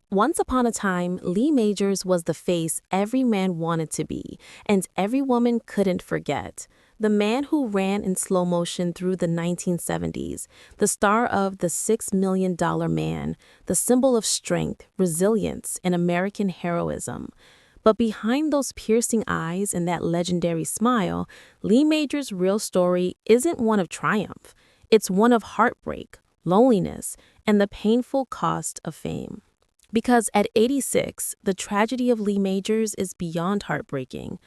Once upon a time, Lee Majors was the face every man wanted to be, and every woman couldn't forget. The man who ran in slow motion through the 1970s, the star of The $6 Million Man, the symbol of strength, resilience, and American heroism. But behind those piercing eyes and that legendary smile, Lee Majors' real story isn't one of triumph. It's one of heartbreak, loneliness, and the painful cost of fame. Because at 86, the tragedy of Lee Majors is beyond heartbreaking.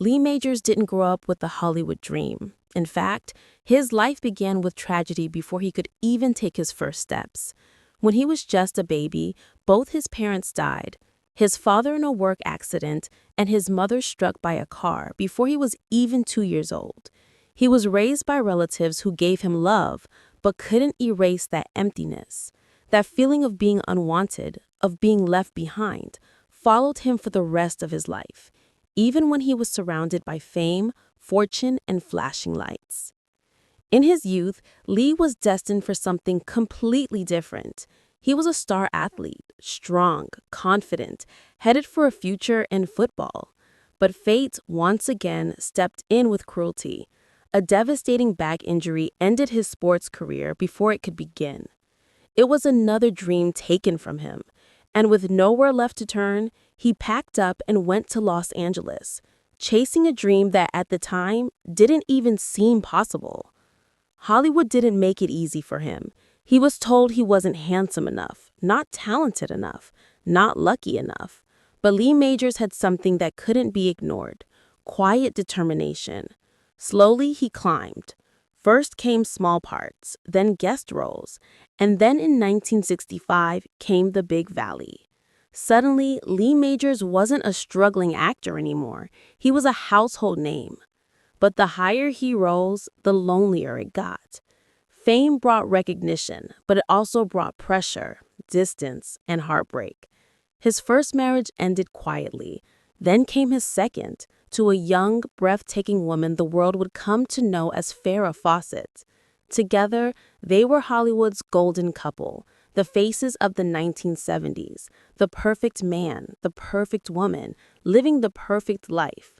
Lee Majors didn't grow up with the Hollywood dream. In fact, his life began with tragedy before he could even take his first steps. When he was just a baby, both his parents died. His father in a work accident and his mother struck by a car before he was even 2 years old. He was raised by relatives who gave him love, but couldn't erase that emptiness. That feeling of being unwanted, of being left behind, followed him for the rest of his life, even when he was surrounded by fame, fortune, and flashing lights. In his youth, Lee was destined for something completely different. He was a star athlete, strong, confident, headed for a future in football. But fate once again stepped in with cruelty. A devastating back injury ended his sports career before it could begin. It was another dream taken from him, and with nowhere left to turn, he packed up and went to Los Angeles, chasing a dream that at the time didn't even seem possible. Hollywood didn't make it easy for him. He was told he wasn't handsome enough, not talented enough, not lucky enough. But Lee Majors had something that couldn't be ignored: quiet determination. Slowly he climbed. First came small parts, then guest roles, and then in 1965 came the Big Valley. Suddenly, Lee Majors wasn't a struggling actor anymore. He was a household name. But the higher he rose, the lonelier it got. Fame brought recognition, but it also brought pressure, distance, and heartbreak. His first marriage ended quietly. Then came his second, to a young, breathtaking woman the world would come to know as Farrah Fawcett. Together, they were Hollywood's golden couple, the faces of the 1970s, the perfect man, the perfect woman, living the perfect life.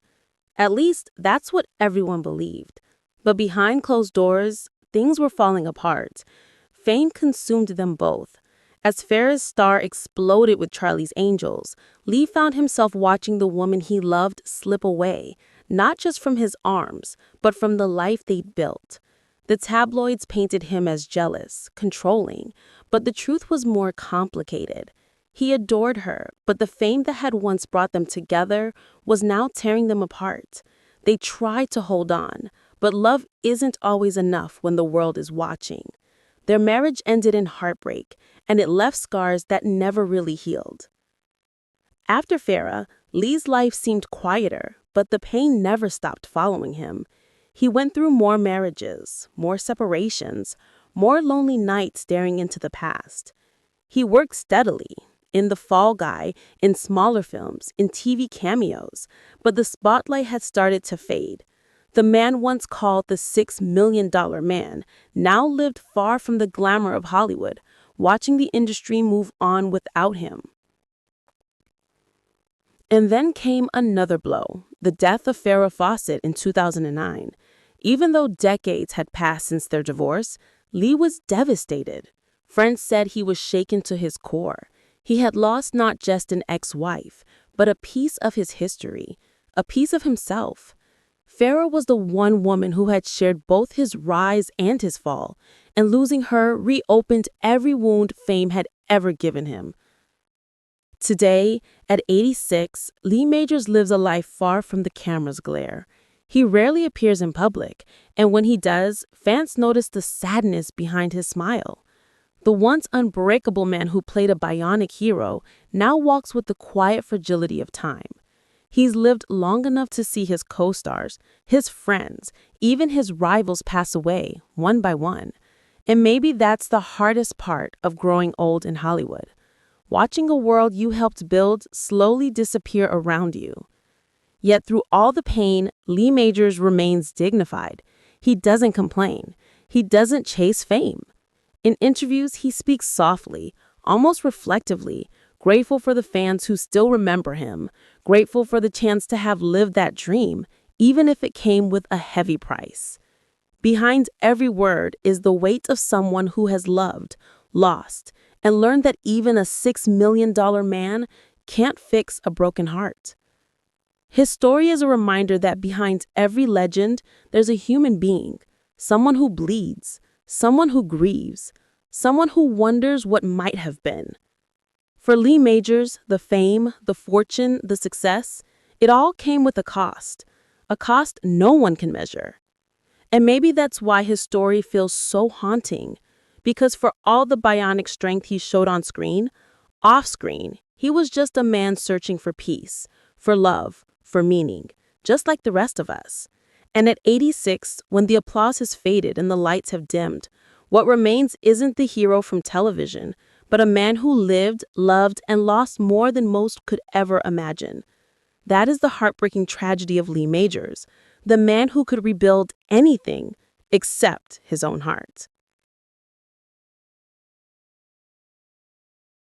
At least, that's what everyone believed. But behind closed doors, things were falling apart. Fame consumed them both. As Farrah's star exploded with Charlie's Angels, Lee found himself watching the woman he loved slip away, not just from his arms, but from the life they'd built. The tabloids painted him as jealous, controlling, but the truth was more complicated. He adored her, but the fame that had once brought them together was now tearing them apart. They tried to hold on, but love isn't always enough when the world is watching. Their marriage ended in heartbreak, and it left scars that never really healed. After Farrah, Lee's life seemed quieter, but the pain never stopped following him. He went through more marriages, more separations, more lonely nights staring into the past. He worked steadily, in The Fall Guy, in smaller films, in TV cameos, but the spotlight had started to fade. The man once called the $6 Million Man now lived far from the glamour of Hollywood, watching the industry move on without him. And then came another blow, the death of Farrah Fawcett in 2009. Even though decades had passed since their divorce, Lee was devastated. Friends said he was shaken to his core. He had lost not just an ex-wife, but a piece of his history, a piece of himself. Farrah was the one woman who had shared both his rise and his fall, and losing her reopened every wound fame had ever given him. Today, at 86, Lee Majors lives a life far from the camera's glare. He rarely appears in public, and when he does, fans notice the sadness behind his smile. The once unbreakable man who played a bionic hero now walks with the quiet fragility of time. He's lived long enough to see his co-stars, his friends, even his rivals pass away, one by one. And maybe that's the hardest part of growing old in Hollywood. Watching a world you helped build slowly disappear around you. Yet through all the pain, Lee Majors remains dignified. He doesn't complain. He doesn't chase fame. In interviews, he speaks softly, almost reflectively, grateful for the fans who still remember him, grateful for the chance to have lived that dream, even if it came with a heavy price. Behind every word is the weight of someone who has loved, lost, and learned that even a $6 million man can't fix a broken heart. His story is a reminder that behind every legend, there's a human being, someone who bleeds, someone who grieves, someone who wonders what might have been. For Lee Majors, the fame, the fortune, the success, it all came with a cost no one can measure. And maybe that's why his story feels so haunting, because for all the bionic strength he showed on screen, off screen, he was just a man searching for peace, for love, for meaning, just like the rest of us. And at 86, when the applause has faded and the lights have dimmed, what remains isn't the hero from television, but a man who lived, loved, and lost more than most could ever imagine. That is the heartbreaking tragedy of Lee Majors, the man who could rebuild anything except his own heart.